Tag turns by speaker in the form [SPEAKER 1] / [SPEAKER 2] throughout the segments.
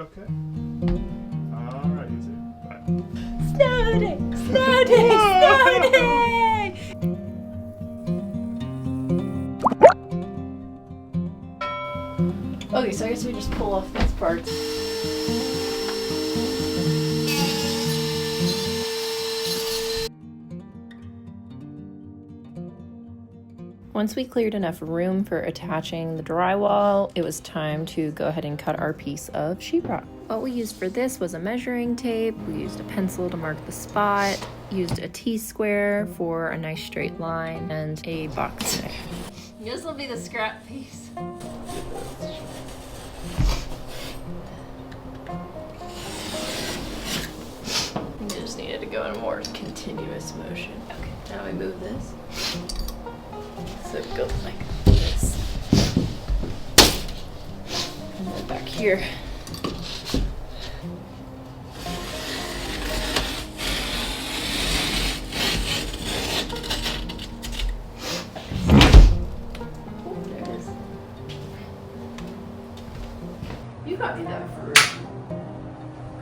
[SPEAKER 1] Okay. Alright, you too. Bye.
[SPEAKER 2] Snow day! Snow day! Snow day! Okay, so I guess we just pull off this part. Once we cleared enough room for attaching the drywall, it was time to go ahead and cut our piece of sheetrock. What we used for this was a measuring tape, we used a pencil to mark the spot, used a T-square for a nice straight line, and a box knife. This will be the scrap piece. You just needed to go in a more continuous motion. Okay, now we move this. So it goes like this. And then back here. Oh, there it is. You got me that for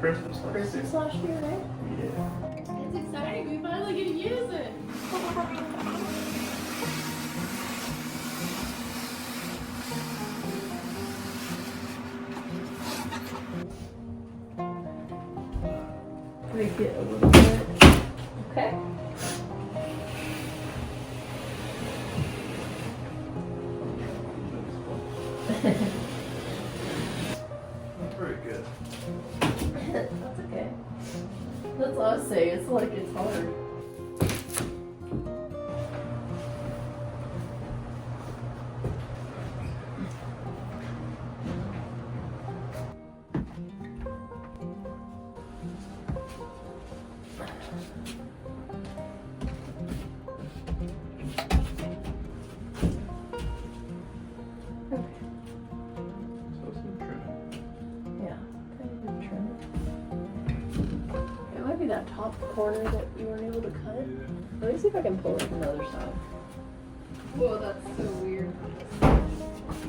[SPEAKER 2] Christmas last year, right?
[SPEAKER 1] Yeah.
[SPEAKER 2] It's exciting. We finally get to use it. Break it a little bit. Okay.
[SPEAKER 1] Very good.
[SPEAKER 2] That's okay. That's what I was saying. It's like it's hard. It might be that top corner that you weren't able to cut. Let me see if I can pull it from the other side. Whoa, that's so weird.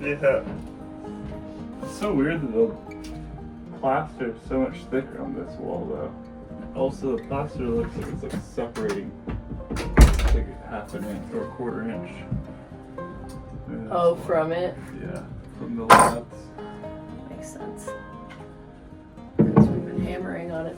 [SPEAKER 1] Yeah. It's so weird that the plaster is so much thicker on this wall though. Also the plaster looks like it's like separating like half an inch or a quarter inch.
[SPEAKER 2] Oh, from it?
[SPEAKER 1] Yeah, from the LATH.
[SPEAKER 2] Makes sense. Because we've been hammering on it.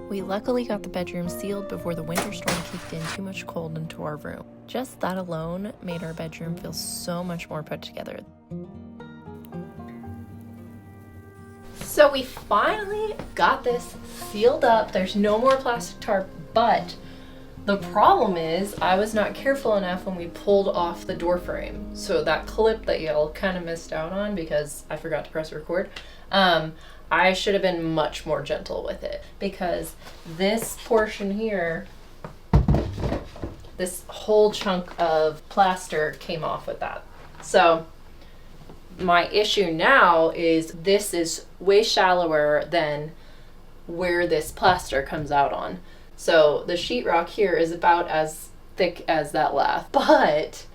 [SPEAKER 2] We luckily got the bedroom sealed before the winter storm kicked in too much cold into our room. Just that alone made our bedroom feel so much more put together. So we finally got this sealed up. There's no more plastic tarp, but the problem is I was not careful enough when we pulled off the door frame. So that clip that y'all kind of missed out on because I forgot to press record, I should have been much more gentle with it because this portion here, this whole chunk of plaster came off with that. So my issue now is this is way shallower than where this plaster comes out on. So the sheetrock here is about as thick as that lath, but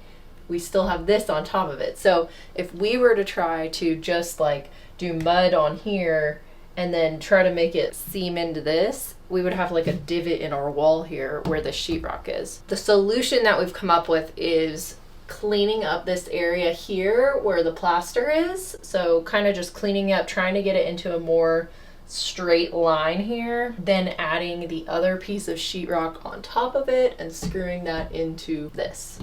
[SPEAKER 2] we still have this on top of it. So if we were to try to just like do mud on here and then try to make it seam into this, we would have like a divot in our wall here where the sheetrock is. The solution that we've come up with is cleaning up this area here where the plaster is. So kind of just cleaning up, trying to get it into a more straight line here, then adding the other piece of sheetrock on top of it and screwing that into this.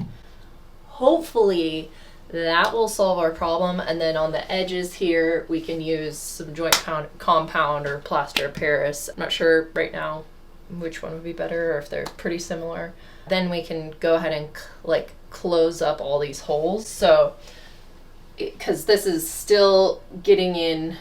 [SPEAKER 2] Hopefully that will solve our problem, and then on the edges here we can use some joint compound or plaster of Paris. I'm not sure right now which one would be better or if they're pretty similar. Then we can go ahead and like close up all these holes. So because this is still getting in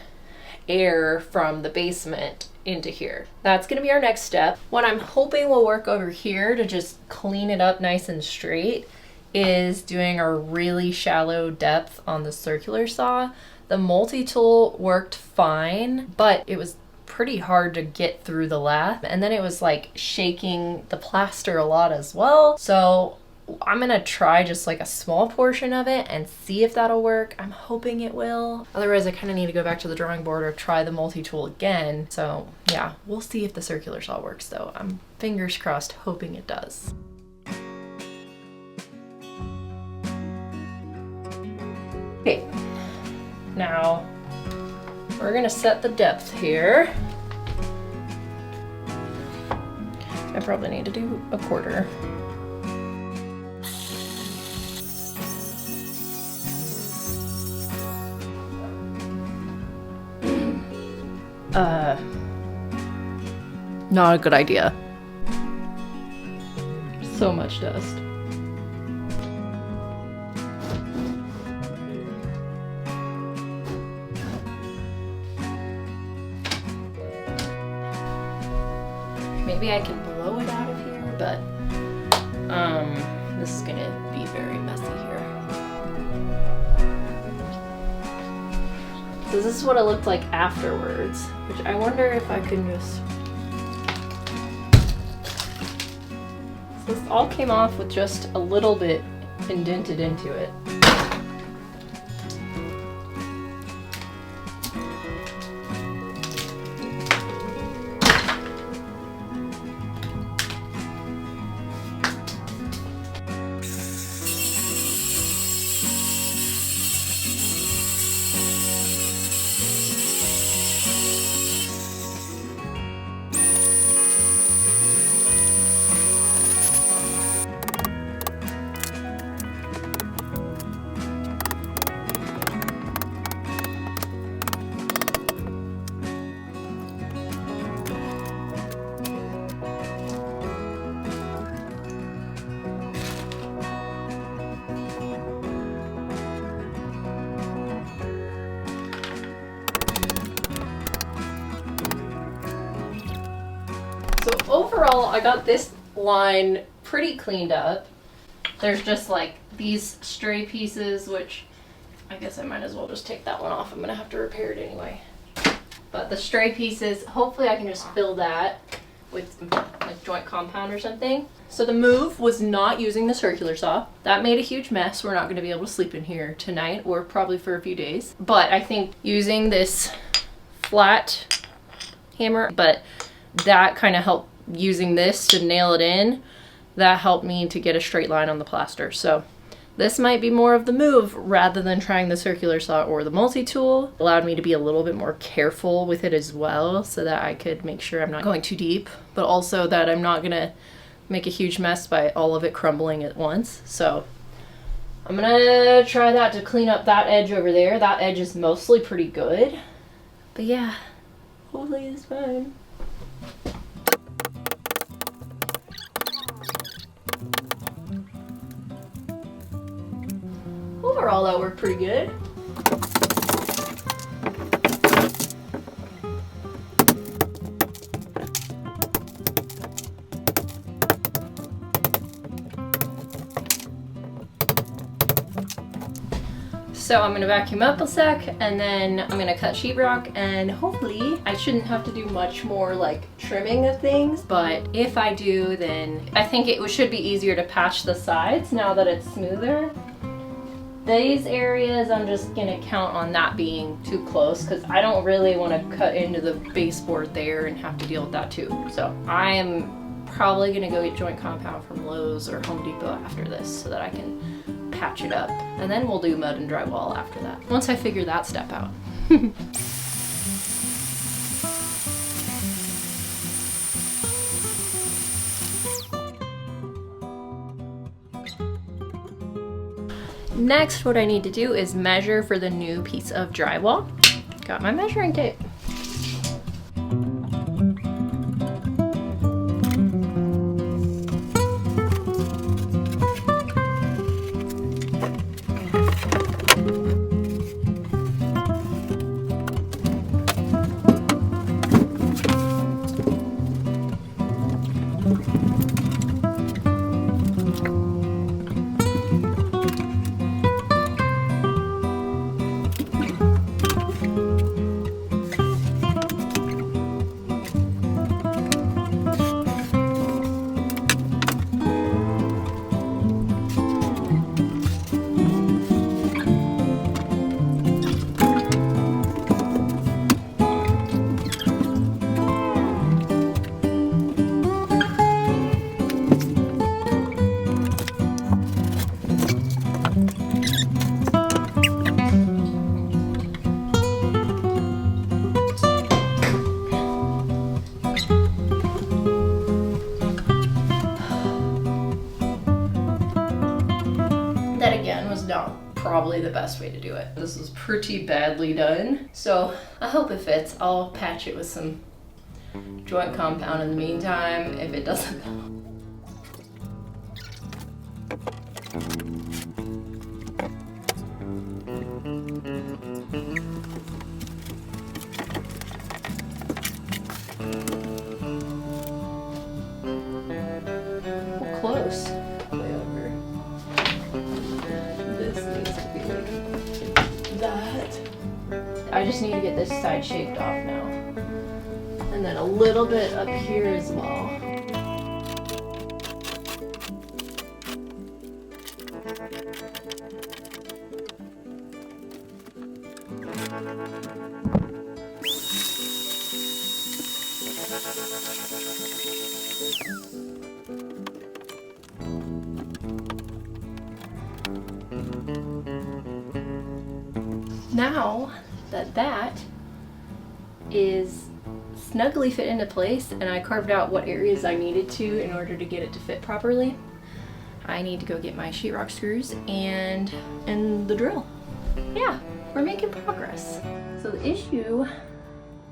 [SPEAKER 2] air from the basement into here. That's gonna be our next step. What I'm hoping will work over here to just clean it up nice and straight is doing a really shallow depth on the circular saw. The multi-tool worked fine, but it was pretty hard to get through the lath. And then it was like shaking the plaster a lot as well. So I'm gonna try just like a small portion of it and see if that'll work. I'm hoping it will. Otherwise, I kind of need to go back to the drawing board or try the multi-tool again. So yeah, we'll see if the circular saw works though. I'm fingers crossed, hoping it does. Okay, now we're gonna set the depth here. I probably need to do 1/4. Not a good idea. So much dust. Maybe I can blow it out of here, but this is gonna be very messy here. So this is what it looked like afterwards, which I wonder if I can just... So this all came off with just a little bit indented into it. So overall, I got this line pretty cleaned up. There's just like these stray pieces, which I guess I might as well just take that one off. I'm gonna have to repair it anyway. But the stray pieces, hopefully I can just fill that with some, like joint compound or something. So the move was not using the circular saw. That made a huge mess. We're not gonna be able to sleep in here tonight or probably for a few days. But I think using this flat hammer, but that kind of helped using this to nail it in. That helped me to get a straight line on the plaster. So this might be more of the move rather than trying the circular saw or the multi-tool. Allowed me to be a little bit more careful with it as well so that I could make sure I'm not going too deep, but also that I'm not gonna make a huge mess by all of it crumbling at once. So I'm gonna try that to clean up that edge over there. That edge is mostly pretty good, but yeah, hopefully it's fine. Overall, that worked pretty good. So I'm gonna vacuum up a sec and then I'm gonna cut sheetrock, and hopefully I shouldn't have to do much more like trimming of things, but if I do, then I think it should be easier to patch the sides now that it's smoother. These areas, I'm just gonna count on that being too close because I don't really want to cut into the baseboard there and have to deal with that too. So I am probably gonna go get joint compound from Lowe's or Home Depot after this so that I can patch it up. And then we'll do mud and drywall after that, once I figure that step out. Next, what I need to do is measure for the new piece of drywall. Got my measuring tape. That again was not probably the best way to do it. This was pretty badly done. So I hope it fits. I'll patch it with some joint compound in the meantime if it doesn't. Close. Way over. This needs to be like that. I just need to get this side shaped off now. And then a little bit up here as well. Now that that is snugly fit into place and I carved out what areas I needed to in order to get it to fit properly, I need to go get my sheetrock screws and the drill. Yeah, we're making progress. So the issue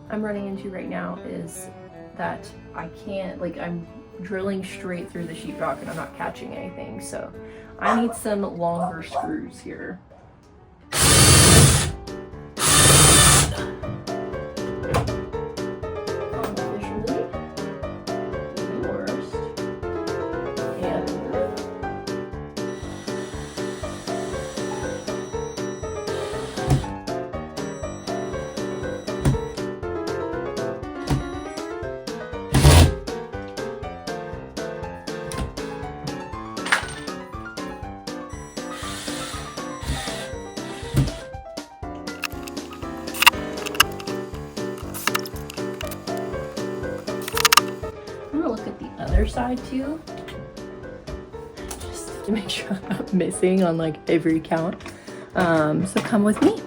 [SPEAKER 2] I'm running into right now is that I can't, like, I'm drilling straight through the sheetrock and I'm not catching anything, so I need some longer screws here. Other side too, just to make sure I'm not missing on like every count. So come with me.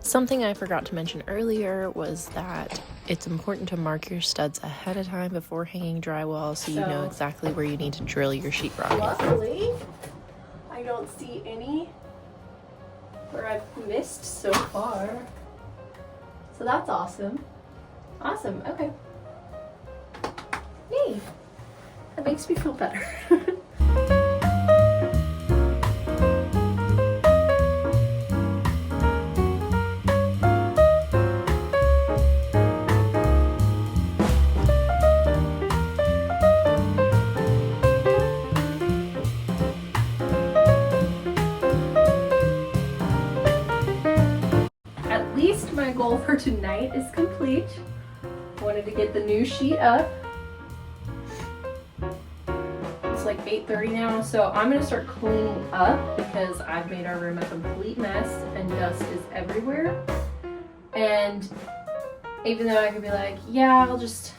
[SPEAKER 2] Something I forgot to mention earlier was that it's important to mark your studs ahead of time before hanging drywall so you know exactly where you need to drill your sheetrock. Luckily, I don't see any where I've missed so far. So that's awesome. Awesome, okay. Yay. That makes me feel better. My goal for tonight is complete. Wanted to get the new sheet up. It's like 8:30 now, so I'm gonna start cleaning up because I've made our room a complete mess and dust is everywhere. And even though I could be like, yeah, we'll just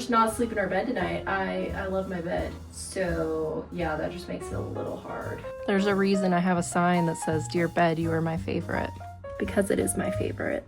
[SPEAKER 2] not sleep in our bed tonight. I love my bed. So yeah, that just makes it a little hard. There's a reason I have a sign that says, "Dear bed, you are my favorite." Because it is my favorite.